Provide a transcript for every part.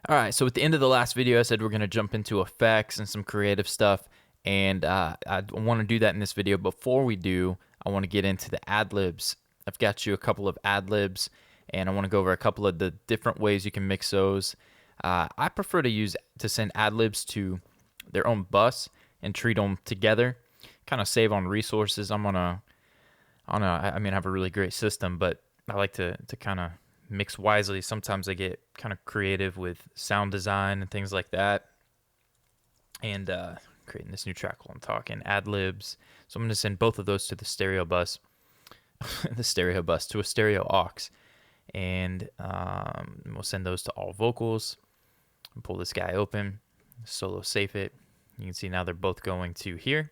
All right, so at the end of the last video, I said we're going to jump into effects and some creative stuff, and I want to do that in this video. Before we do, I want to get into the ad-libs. I've got you a couple of ad-libs, and I want to go over a couple of the different ways you can mix those. I prefer to send ad-libs to their own bus and treat them together, kind of save on resources. I have a really great system, but I like to kind of mix wisely. Sometimes I get kind of creative with sound design and things like that, and creating this new track while I'm talking, ad-libs. So I'm going to send both of those to the stereo bus, to a stereo aux, and we'll send those to all vocals. And pull this guy open, solo safe it. You can see now they're both going to here.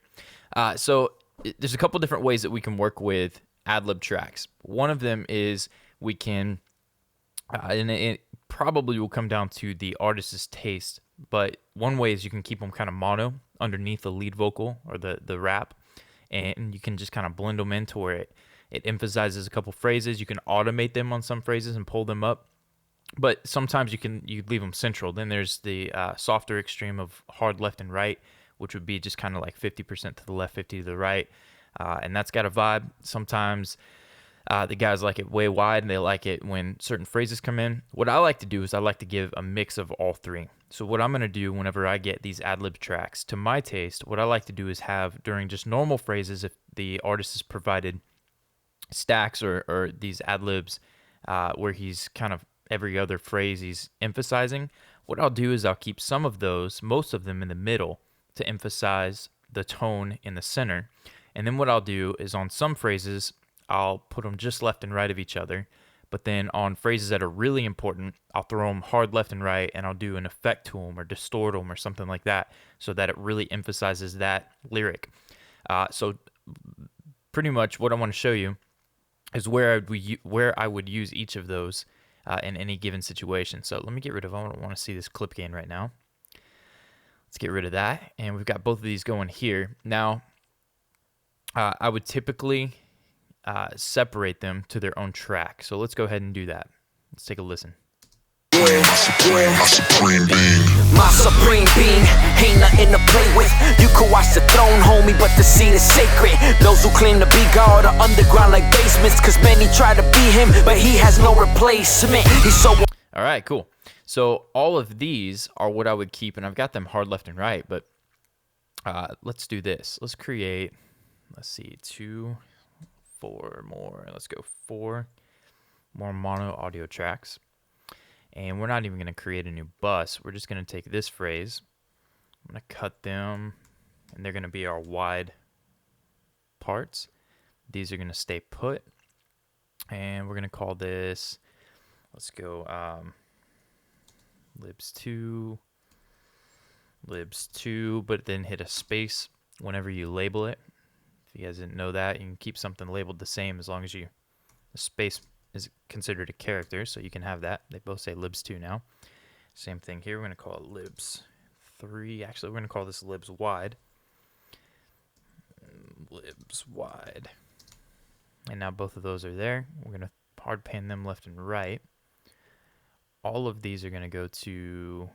So there's a couple different ways that we can work with ad-lib tracks. One of them is we can and it probably will come down to the artist's taste, but one way is you can keep them kind of mono underneath the lead vocal or the rap, and you can just kind of blend them into where it emphasizes a couple phrases. You can automate them on some phrases and pull them up, but sometimes you leave them central. Then there's the softer extreme of hard left and right, which would be just kind of like 50% to the left, 50 to the right, and that's got a vibe. Sometimes the guys like it way wide, and they like it when certain phrases come in. What I like to do is I like to give a mix of all three. So what I'm going to do whenever I get these ad-lib tracks, to my taste, what I like to do is have during just normal phrases, if the artist has provided stacks or these ad-libs where he's kind of every other phrase he's emphasizing, what I'll do is I'll keep some of those, most of them in the middle, to emphasize the tone in the center. And then what I'll do is on some phrases, I'll put them just left and right of each other, but then on phrases that are really important, I'll throw them hard left and right, and I'll do an effect to them or distort them or something like that, so that it really emphasizes that lyric. So pretty much what I want to show you is where I would use each of those in any given situation. So let me get rid of, I don't want to see this clip gain right now. Let's get rid of that, and we've got both of these going here. Now, I would typically separate them to their own track. So let's go ahead and do that. Let's take a listen. My supreme being ain't nothing to play with. You could watch the throne, homie, but the seat is sacred. Those who claim to be God are underground like basements, cause many try to be him, but he has no replacement. He's so... All right, cool. So all of these are what I would keep, and I've got them hard left and right, but let's do this. Let's create, let's see, 4 more. Let's go 4 more mono audio tracks. And we're not even going to create a new bus. We're just going to take this phrase. I'm going to cut them, and they're going to be our wide parts. These are going to stay put. And we're going to call this, let's go libs 2, but then hit a space whenever you label it. If you guys didn't know that, you can keep something labeled the same as long as the space is considered a character, so you can have that. They both say libs 2 now. Same thing here. We're going to call it libs 3. Actually, we're going to call this libs wide. Libs wide. And now both of those are there. We're going to hard pan them left and right. All of these are going to go to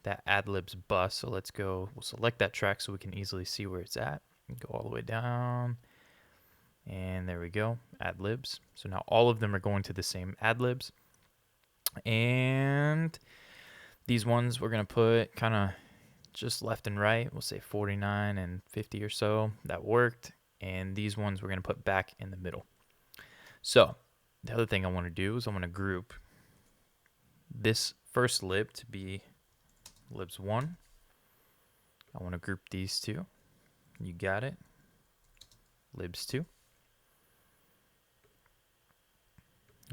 that ad-libs bus. So let's go. We'll select that track so we can easily see where it's at. Go all the way down, and there we go, ad-libs. So now all of them are going to the same ad-libs, and these ones we're going to put kind of just left and right. We'll say 49 and 50 or so. That worked. And these ones we're going to put back in the middle. So the other thing I want to do is I want to group this first lib to be libs 1. I want to group these two. You got it. Libs 2.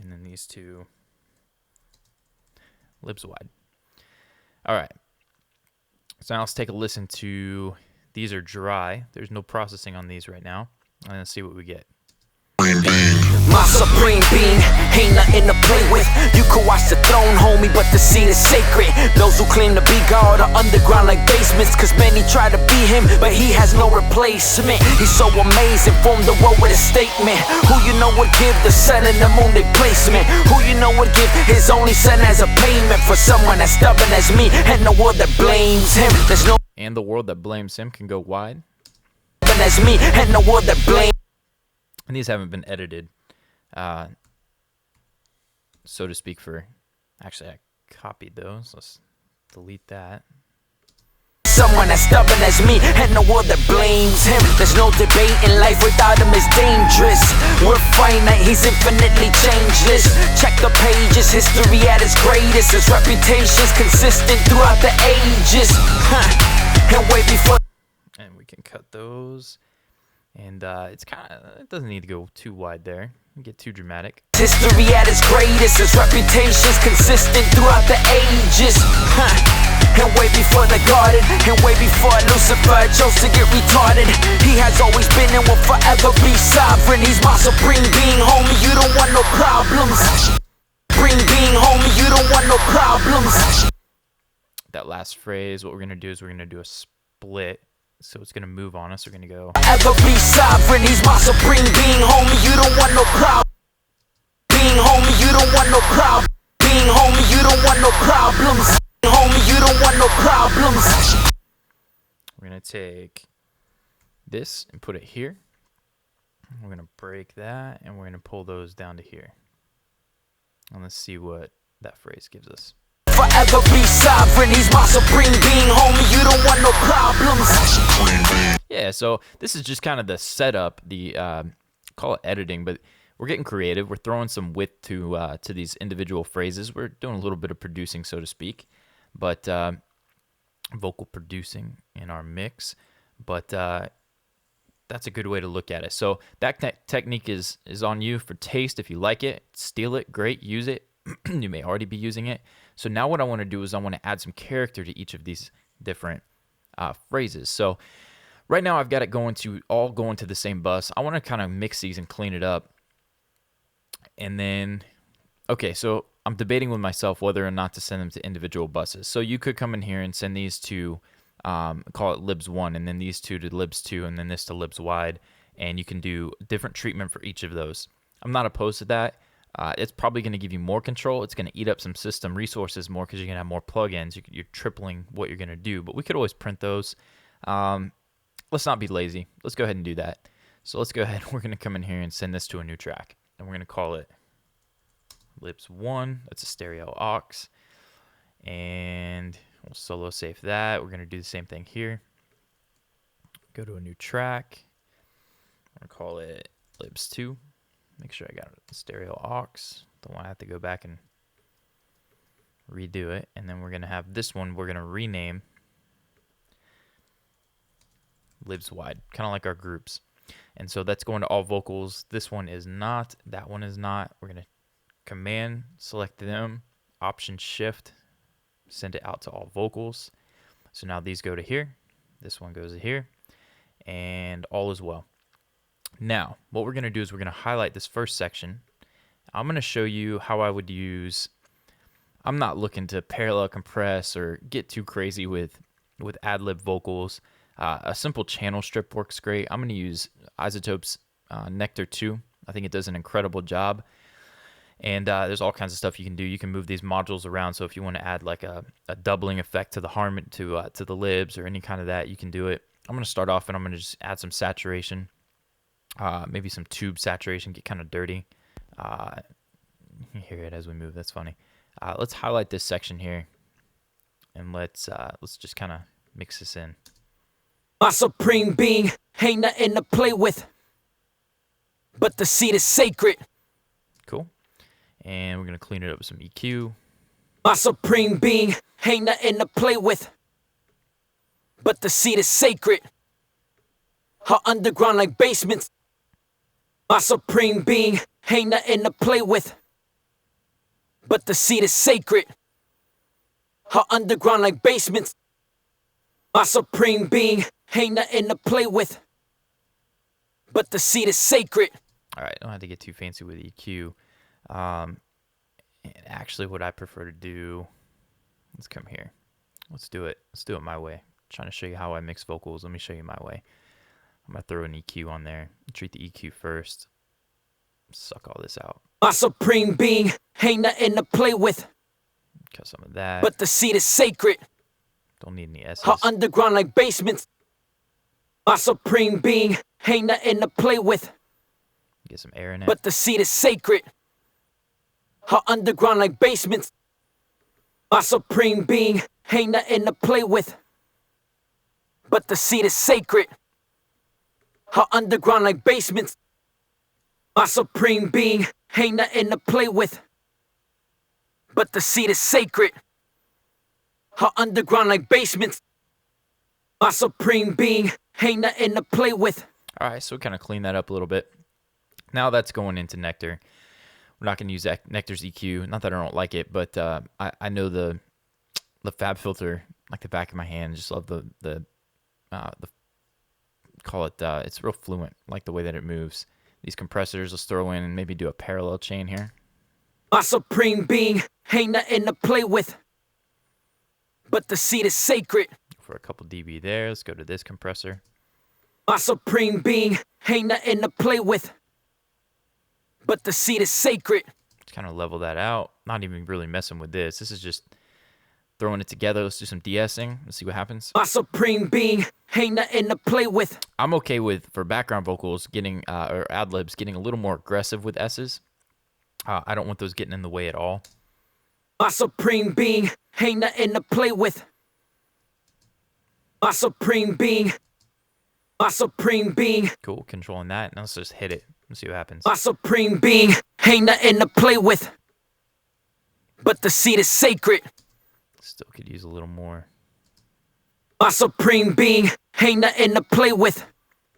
And then these two libs wide. All right. So now let's take a listen to, these are dry. There's no processing on these right now. And let's see what we get. My supreme being ain't nothing to play with. You could watch the throne, homie, but the seat is sacred. Those who claim to be God are underground like basements, cause many try to be him, but he has no replacement. He's so amazing, formed the world with a statement. Who you know would give the sun and the moon their placement? Who you know would give his only son as a payment for someone as stubborn as me and the world that blames him? There's no And the world that blames him can go wide. as me and the world that blames. And these haven't been edited, so to speak, for... Actually, I copied those. Let's delete that. Someone as stubborn as me and the world that blames him. There's no debate in life, without him is dangerous. We're finite, he's infinitely changeless. Check the pages, history at its greatest. His reputation's consistent throughout the ages. And way before. And we can cut those. And it's kind of... It doesn't need to go too wide there. Get too dramatic. History at its greatest. His reputation's consistent throughout the ages. And way before the garden, and way before Lucifer chose to get retarded. He has always been and will forever be sovereign. He's my supreme being, homie, you don't want no problems. Supreme being, homie, you don't want no problems. That last phrase, what we're going to do is we're going to do a split. So it's going to move on us. We're going to go... Ever be sovereign, he's my supreme being, homie, you don't want no problem. Being, homie, you don't want no problem. Being, homie, you don't want no problems. Homie, you don't want no problems. We're going to take this and put it here. We're going to break that, and we're going to pull those down to here. And let's see what that phrase gives us. Forever be sovereign, he's my supreme being, homie, you don't want no problems. Yeah, so this is just kind of the setup, the call it editing, but we're getting creative. We're throwing some width to these individual phrases. We're doing a little bit of producing, so to speak, but vocal producing in our mix. But that's a good way to look at it. So that technique is on you for taste. If you like it, steal it, great, use it. You may already be using it. So now what I want to do is I want to add some character to each of these different phrases. So right now I've got it all going to the same bus. I want to kind of mix these and clean it up. And then, okay, so I'm debating with myself whether or not to send them to individual buses. So you could come in here and send these to, call it libs 1, and then these two to libs 2, and then this to libs wide. And you can do different treatment for each of those. I'm not opposed to that. It's probably going to give you more control. It's going to eat up some system resources more because you're going to have more plugins. You're tripling what you're going to do. But we could always print those. Let's not be lazy. Let's go ahead and do that. So let's go ahead. We're going to come in here and send this to a new track. And we're going to call it libs 1. That's a stereo aux. And we'll solo safe that. We're going to do the same thing here. Go to a new track. I'm going to call it libs 2. Make sure I got a stereo aux. Don't want to have to go back and redo it. And then we're going to have this one, we're going to rename libs wide, kind of like our groups. And so that's going to all vocals. This one is not. That one is not. We're going to command select them, option shift, send it out to all vocals. So now these go to here. This one goes to here. And all is well. Now, what we're going to do is we're going to highlight this first section. I'm going to show you how I would use... I'm not looking to parallel compress or get too crazy with ad-lib vocals. A simple channel strip works great. I'm going to use Isotope's Nectar 2. I think it does an incredible job. And there's all kinds of stuff you can do. You can move these modules around. So if you want to add like a doubling effect to the harmony, to the libs or any kind of that, you can do it. I'm going to start off and I'm going to just add some saturation. Maybe some tube saturation, get kind of dirty. You can hear it as we move. That's funny. Let's highlight this section here, and let's just kind of mix this in. My supreme being ain't nothing to play with, but the seed is sacred. Cool. And we're gonna clean it up with some EQ. My supreme being ain't nothing to play with, but the seed is sacred. Her underground like basements. My supreme being ain't nothing to play with, but the seed is sacred. Her underground like basements. My supreme being ain't nothing to play with, but the seed is sacred. All right, don't have to get too fancy with EQ. And actually, what I prefer to do, let's come here. Let's do it. Let's do it my way. I'm trying to show you how I mix vocals. Let me show you my way. I'm going to throw an EQ on there. Treat the EQ first. Suck all this out. My supreme being ain't nothing to play with. Cut some of that. But the seed is sacred. Don't need any S's. Her underground like basements. My supreme being ain't nothing to play with. Get some air in it. But the seed is sacred. Her underground like basements. My supreme being ain't nothing to play with. But the seed is sacred. Her underground like basements. My supreme being ain't nothing to play with. But the seed is sacred. Her underground like basements. My supreme being ain't nothing to play with. All right, so we kind of clean that up a little bit. Now that's going into Nectar. We're not going to use Nectar's EQ. Not that I don't like it, but I know the Fab filter like the back of my hand. Just love the call it. It's real fluent, like the way that it moves. These compressors, let's throw in and maybe do a parallel chain here. My supreme being ain't nothing to play with. But the seed is sacred. For a couple dB there, let's go to this compressor. My supreme being ain't nothing to play with. But the seed is sacred. Let's kind of level that out. Not even really messing with this. This is just throwing it together. Let's do some de-essing. Let's see what happens. My supreme being ain't nothing to play with. I'm okay with, for background vocals, getting, or ad-libs, getting a little more aggressive with S's. I don't want those getting in the way at all. My supreme being ain't nothing to play with. My supreme being. My supreme being. Cool, controlling that. Now let's just hit it. Let's see what happens. My supreme being ain't nothing to play with. But the seed is sacred. Still could use a little more. My supreme being ain't nothing to play with.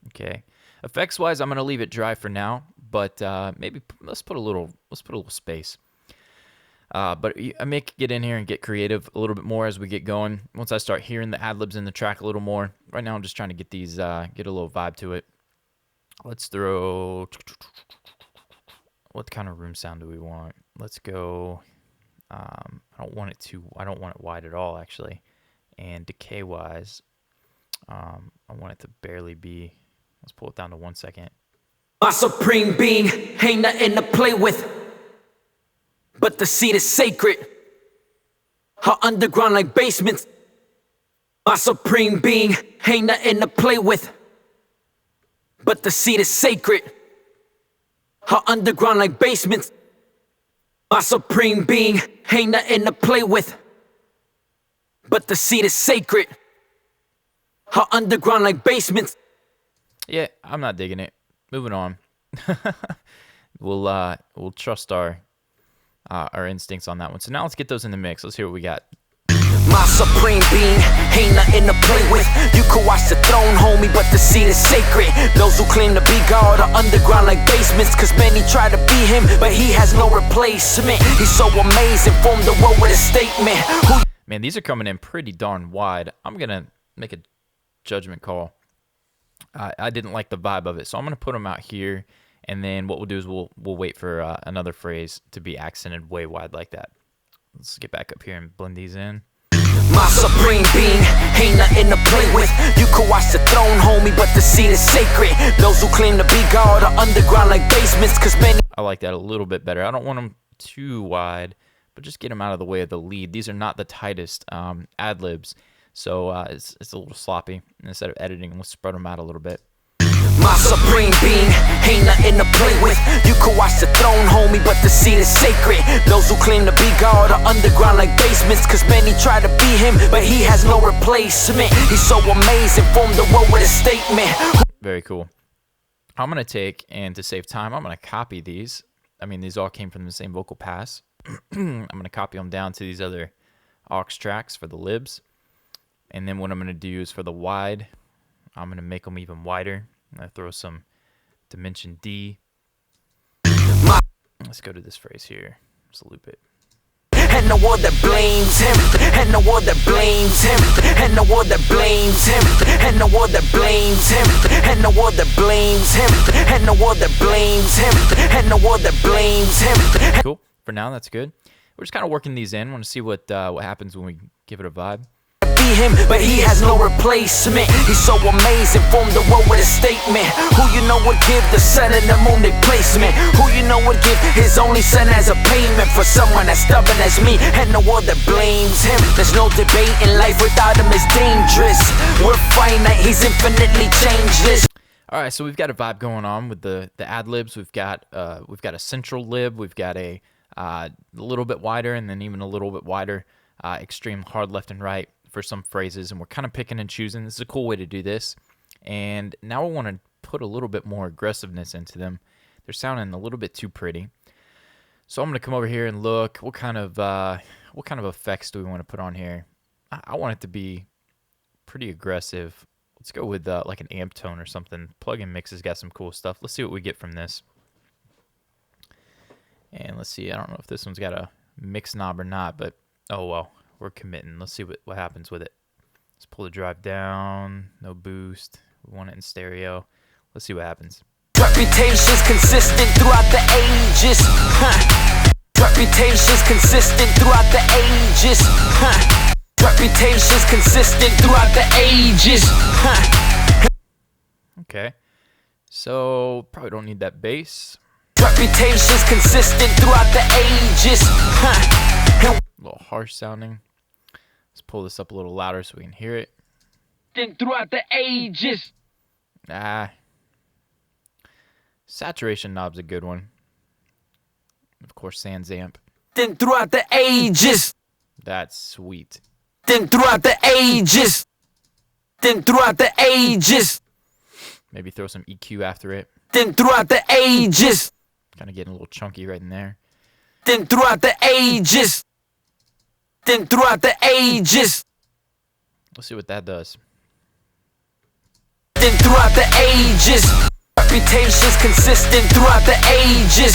Okay. Effects-wise, I'm gonna leave it dry for now, but maybe let's put a little space. But I may get in here and get creative a little bit more as we get going. Once I start hearing the ad-libs in the track a little more. Right now, I'm just trying to get these, get a little vibe to it. Let's throw. What kind of room sound do we want? Let's go. I don't want it wide at all, actually. And decay-wise, I want it to barely be. Let's pull it down to 1 second. My supreme being ain't nothing to play with. But the seed is sacred. Her underground like basements. My supreme being ain't nothing to play with. But the seed is sacred. Her underground like basements. My supreme being ain't nothing to play with. But the seed is sacred. Her underground like basements. Yeah, I'm not digging it. Moving on. We'll trust our instincts on that one. So now let's get those in the mix. Let's hear what we got. My supreme being ain't nothing to play with. You could watch the throne, homie, but the seed is sacred. Those who claim to be God are underground like basements, cause many try to be him, but he has no replacement. He's so amazing, formed the world with a statement. Man, these are coming in pretty darn wide. I'm gonna make a judgment call. I didn't like the vibe of it, so I'm gonna put them out here, and then what we'll do is we'll wait for another phrase to be accented way wide like that. Let's get back up here and blend these in. My supreme being ain't nothing to play with. You could watch the throne, homie, but the seed is sacred. Those who claim to be God are underground like basements, cause many. I like that a little bit better. I don't want them too wide, but just get them out of the way of the lead. These are not the tightest ad-libs, so it's a little sloppy. Instead of editing, let's spread them out a little bit. My supreme being ain't nothing to play with. You could watch the throne, homie, but the seed is sacred. Those who claim to be God are underground like basements, cause many try to be him, but he has no replacement. He's so amazing, formed the world with a statement. Very cool. I'm gonna take, and to save time, I'm gonna copy these. I mean, these all came from the same vocal pass. I'm gonna copy them down to these other aux tracks for the libs. And then what I'm gonna do is for the wide, I'm gonna make them even wider. I'm gonna throw some dimension D. Let's go to this phrase here. Let's loop it. and no one that blames him, and no one that blames him, and no one that blames him, and no one that blames him, and no one that blames him, and no one that blames him, and no one that blames him. Cool. For now, that's good. We're just kind of working these in. Want to see what happens when we give it a vibe. Be him, but he has no replacement. He's so amazing, formed the world with a statement. Who you know would give the sun and the moon their placement? Who you know would give his only son as a payment for someone as stubborn as me? And no one that blames him. There's no debate in life, without him is dangerous. We're finite, he's infinitely changeless. All right, so we've got a vibe going on with the ad libs. We've got a central lib. We've got a little bit wider, and then even a little bit wider, extreme hard left and right for some phrases, and we're kind of picking and choosing. This is a cool way to do this. And now we want to put a little bit more aggressiveness into them. They're sounding a little bit too pretty. So I'm going to come over here and look what kind of effects do we want to put on here. I want it to be pretty aggressive. Let's go with like an amp tone or something. Plug-in Mix has got some cool stuff. Let's see what we get from this. And let's see. I don't know if this one's got a mix knob or not, but oh well. We're committing. Let's see what happens with it. Let's pull the drive down. No boost. We want it in stereo. Let's see what happens. Reputation's consistent throughout the ages. Reputation's consistent throughout the ages. Reputation's consistent throughout the ages. Okay. So probably don't need that bass. Reputation's consistent throughout the ages. A little harsh sounding. Let's pull this up a little louder so we can hear it. Then throughout the ages. Saturation knob's a good one. Of course, sans amp. Then throughout the ages. That's sweet. Then throughout the ages. Then throughout the ages. Maybe throw some EQ after it. Then throughout the ages. Kind of getting a little chunky right in there. Then throughout the ages. Then throughout the ages. Let's see what that does. Then throughout the ages. Reputation's consistent throughout the ages.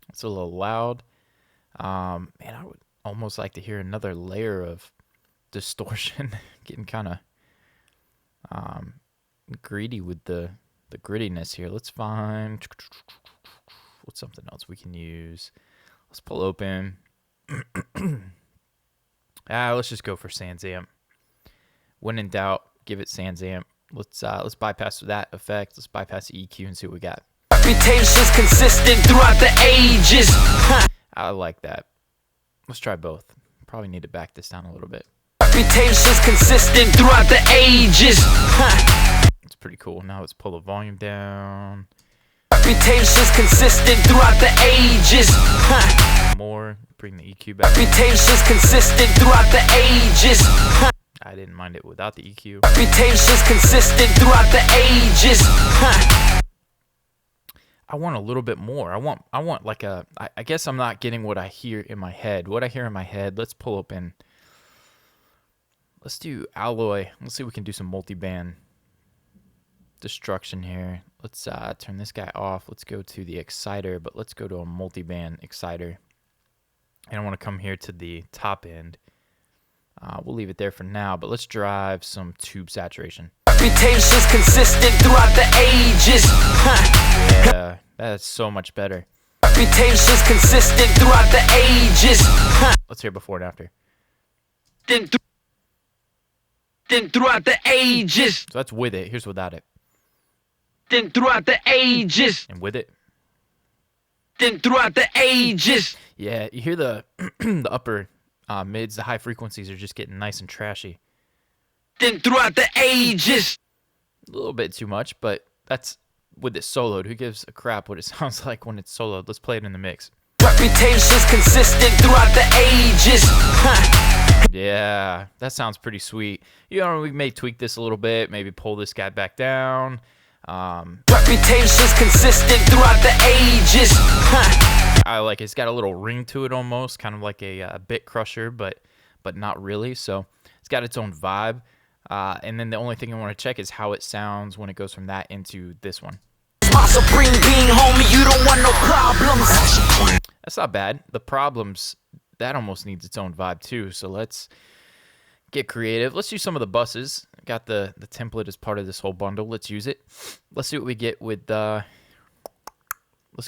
It's a little loud. Man, I would almost like to hear another layer of distortion. Getting kind of greedy with the grittiness here. Let's find what's something else we can use. Let's pull open. Let's just go for sans amp. When in doubt, give it sans amp. Let's bypass that effect. Let's bypass the EQ and see what we got. Reputation's consistent throughout the ages. I like that. Let's try both. Probably need to back this down a little bit. Reputation's consistent throughout the ages. It's pretty cool. Now let's pull the volume down. Reputation's consistent throughout the ages. More. Bring the EQ back. Reputation's consistent throughout the ages. I didn't mind it without the EQ. Reputation's consistent throughout the ages. I want a little bit more. I want like a. I guess I'm not getting what I hear in my head. What I hear in my head. Let's pull open. Let's do alloy. Let's see if we can do some multi-band destruction here. Let's turn this guy off. Let's go to the exciter, but let's go to a multi-band exciter. And I want to come here to the top end. We'll leave it there for now, but let's drive some tube saturation. Reputation's consistent throughout the ages. Yeah, that's so much better. Reputation's consistent throughout the ages. Let's hear before and after. Then throughout the ages. So that's with it. Here's without it. Then throughout the ages. And with it. Then throughout the ages. Yeah, you hear the the upper mids, the high frequencies are just getting nice and trashy. Then throughout the ages. A little bit too much, but that's with it soloed. Who gives a crap what it sounds like when it's soloed? Let's play it in the mix. Reputation's consistent throughout the ages. Yeah, that sounds pretty sweet. You know, we may tweak this a little bit, maybe pull this guy back down. Reputation's consistent throughout the ages. I like it. It's got a little ring to it almost, kind of like a bit crusher, but not really. So it's got its own vibe. And then the only thing I want to check is how it sounds when it goes from that into this one. My supreme being, homie, you don't want no problems. That's not bad. The problems, that almost needs its own vibe too. So let's get creative. Let's use some of the buses. Got the template as part of this whole bundle. Let's use it. Let's see what we get with let's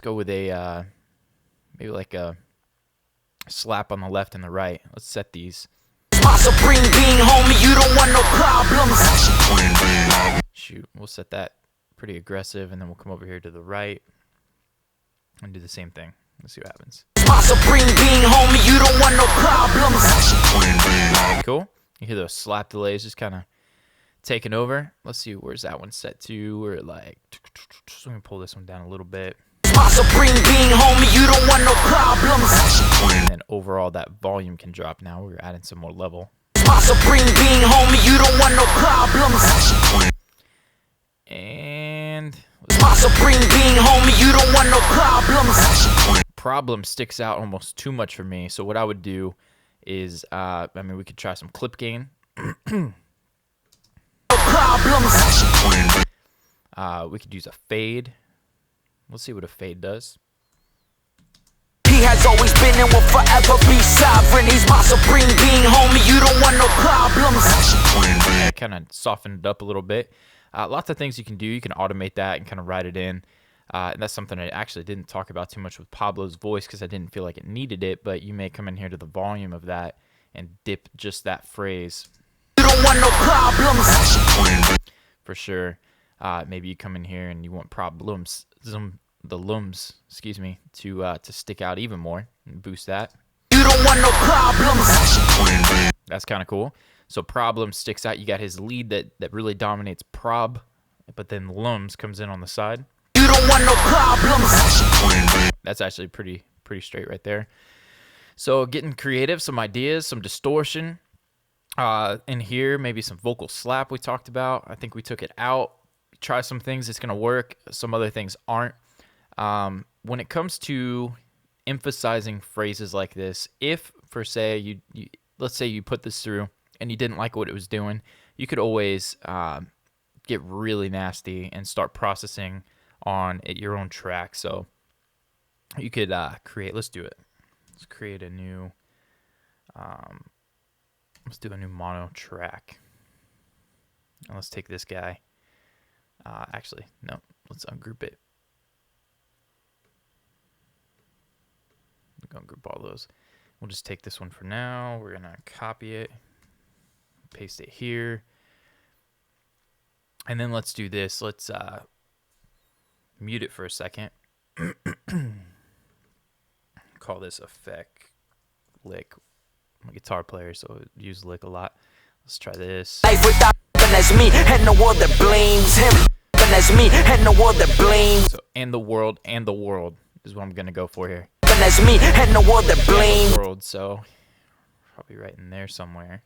go with a maybe like a slap on the left and the right. Let's set these. My supreme being, homie, you don't want no problems. Shoot, we'll set that pretty aggressive, and then we'll come over here to the right and do the same thing. Let's see what happens. My supreme being, homie, you don't want no problems. Cool. You hear those slap delays just kind of taking over. Let's see, where's that one set to? We're like, so let me pull this one down a little bit. My supreme being, homie, you don't want no problems. And then overall, that volume can drop now. We're adding some more level. My supreme being, homie, you don't want no problems. And my supreme being, homie, you don't want no problems. problem sticks out almost too much for me. So what I would do is, I mean, we could try some clip gain. We could use a fade. Let's see what a fade does. He has always been and will forever be sovereign. He's my supreme being, homie. You don't want no problems. Yeah, kind of soften it up a little bit. Lots of things you can do. You can automate that and kind of write it in. And that's something I actually didn't talk about too much with Pablo's voice because I didn't feel like it needed it. But you may come in here to the volume of that and dip just that phrase. You don't want no problems. For sure. Maybe you come in here and you want problems, the lums, excuse me, to stick out even more and boost that. You don't want no problems. That's kind of cool. So problem sticks out. You got his lead that really dominates prob, but then lums comes in on the side. You don't want no problems. That's actually pretty straight right there. So getting creative, some ideas, some distortion. In here, maybe some vocal slap we talked about. I think we took it out. Try some things, it's going to work. Some other things aren't. When it comes to emphasizing phrases like this, if, for say, let's say you put this through and you didn't like what it was doing, you could always get really nasty and start processing on your own track. So you could let's do it. Let's create a new, let's do a new mono track. And let's take this guy. Actually, no, let's ungroup it. I'm going to group all those. We'll just take this one for now. We're going to copy it, paste it here. And then let's do this. Let's mute it for a second. Call this effect lick. I'm a guitar player, so I use lick a lot. Let's try this. Life without as me and the world that blames him. As me and the world that blames. So and the world is what I'm gonna go for here. As me and the world that blames. World, so probably right in there somewhere.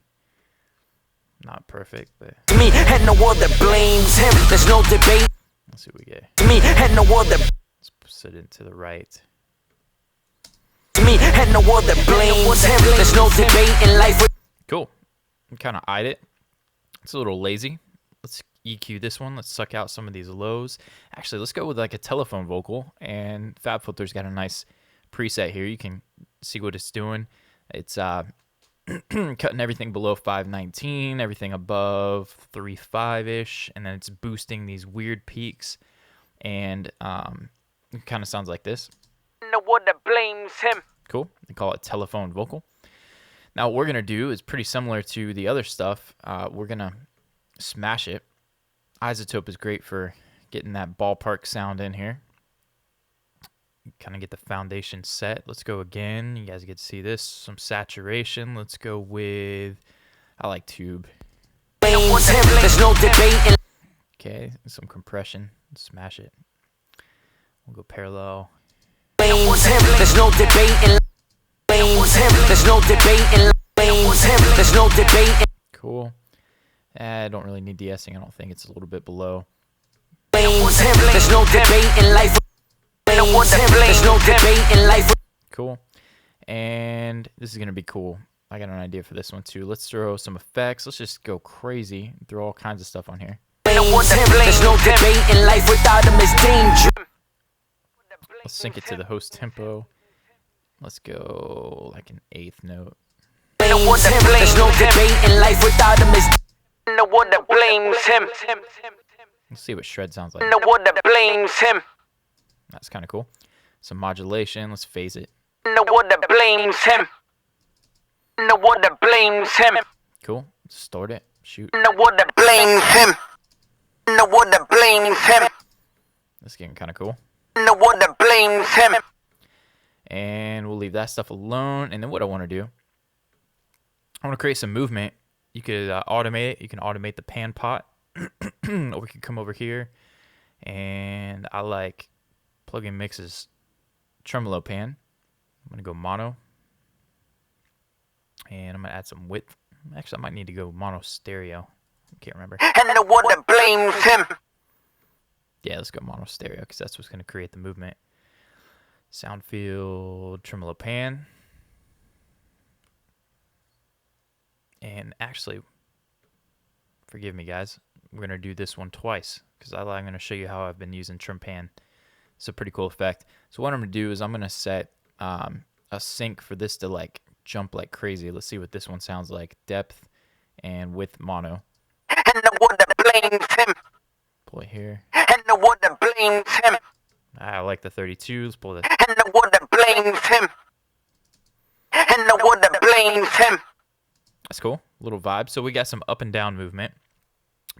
Not perfect, but me and the world that blames him. There's no debate. Let's see what we get. Me and the world that. Let's sit it to the right. Me and the world that blames him. There's no debate in life. Cool. Kind of eyed it. It's a little lazy. Let's EQ this one. Let's suck out some of these lows. Actually, let's go with like a telephone vocal. And FabFilter's got a nice preset here. You can see what it's doing. It's cutting everything below 519, everything above 3.5-ish, and then it's boosting these weird peaks. And it kind of sounds like this. The one that blames him. Cool. They call it telephone vocal. Now what we're gonna do is pretty similar to the other stuff. We're gonna smash it. Isotope is great for getting that ballpark sound in here. Kind of get the foundation set. Let's go again. You guys get to see this. Some saturation. Let's go with, I like tube. There's no debate. Okay, some compression. Smash it. We'll go parallel. There's no debate. There's no debate. There's no debate. Cool. I don't really need de-essing. I don't think it's a little bit below. There's no debate in life. There's no debate in life. Cool. And this is going to be cool. I got an idea for this one too. Let's throw some effects. Let's just go crazy and throw all kinds of stuff on here. There's no debate in life without him is danger. Let's sync it to the host tempo. Let's go like an eighth note. There's no debate in life without him. Is no one that blames him. Let's see what shred sounds like. No one that blames him. That's kind of cool. Some modulation. Let's phase it. No one that blames him. No one that blames him. Cool. Distort it. Shoot. No one that blames him. No one that blames him. This is getting kind of cool. No one that blames him. And we'll leave that stuff alone. And then what I want to do, I want to create some movement. You could automate it. You can automate the pan pot. Or we could come over here. And I like plugin mixes tremolo pan. I'm going to go mono. And I'm going to add some width. Actually, I might need to go mono stereo. I can't remember. And no one that blames him. Yeah, let's go mono stereo because that's what's going to create the movement. Sound field, tremolo pan. And actually, forgive me guys, we're going to do this one twice because I'm going to show you how I've been using trim pan. It's a pretty cool effect. So what I'm going to do is I'm going to set a sync for this to like jump like crazy. Let's see what this one sounds like. Depth and width mono. And no one that blames him. Pull it here. And no one that blames him. I like the 32. Let's pull that. And no one that blames him. And no one that blames him. That's cool. Little vibe. So we got some up and down movement.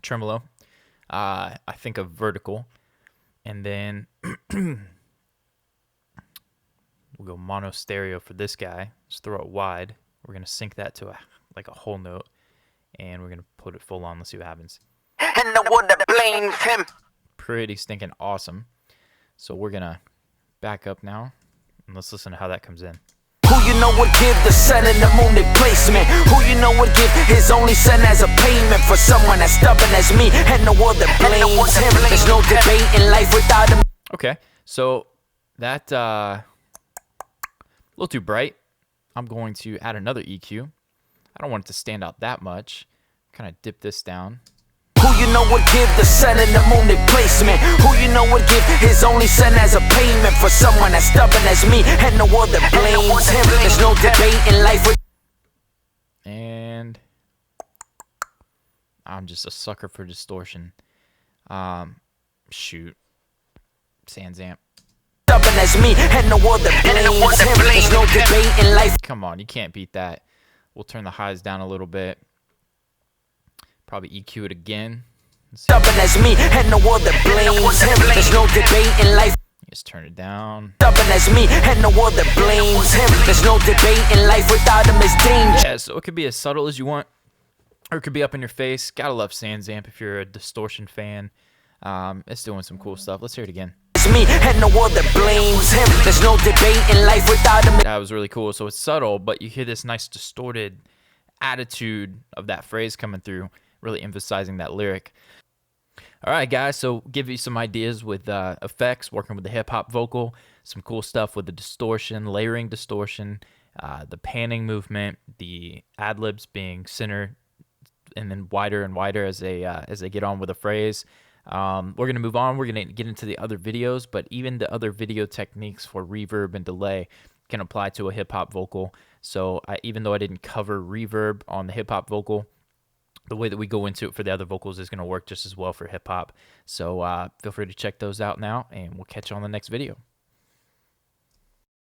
Tremolo. I think of vertical. And then we'll go mono stereo for this guy. Just throw it wide. We're going to sync that to like a whole note. And we're going to put it full on. Let's see what happens. And no one that blames him. Pretty stinking awesome. So we're going to back up now. And let's listen to how that comes in. Who you know would give the sun and the moon their placement? Who you know would give his only son as a payment for someone as stubborn as me? And no one that blames him. There's no debate in life without him. Okay, so that a little too bright. I'm going to add another EQ. I don't want it to stand out that much. Kind of dip this down. Who you know would give the sun and the moon their placement? Who you know would give his only son as a payment for someone as stubborn as me? And no one that blames him. There's no debate in life with. And I'm just a sucker for distortion. Shoot. Sans amp. Stubborn as me, and no one that blames him. There's no debate in life. Come on, you can't beat that. We'll turn the highs down a little bit. Probably EQ it again. Stubborn as me, and no one that blames him. There's no debate in life. Just turn it down. Stubborn as me, and no one that blames him. There's no debate in life without him is danger. Yeah, so it could be as subtle as you want, or it could be up in your face. Gotta love Sans Amp if you're a distortion fan. It's doing some cool stuff. Let's hear it again. Me, and no one that blames him. There's no debate in life without him. That was really cool. So it's subtle, but you hear this nice distorted attitude of that phrase coming through, really emphasizing that lyric. All right, guys, so give you some ideas with effects, working with the hip-hop vocal, some cool stuff with the distortion, layering distortion, the panning movement, the ad-libs being centered and then wider and wider as they get on with a phrase. We're going to move on. We're going to get into the other videos, but even the other video techniques for reverb and delay can apply to a hip-hop vocal. So even though I didn't cover reverb on the hip-hop vocal, the way that we go into it for the other vocals is going to work just as well for hip-hop. So feel free to check those out now, and we'll catch you on the next video.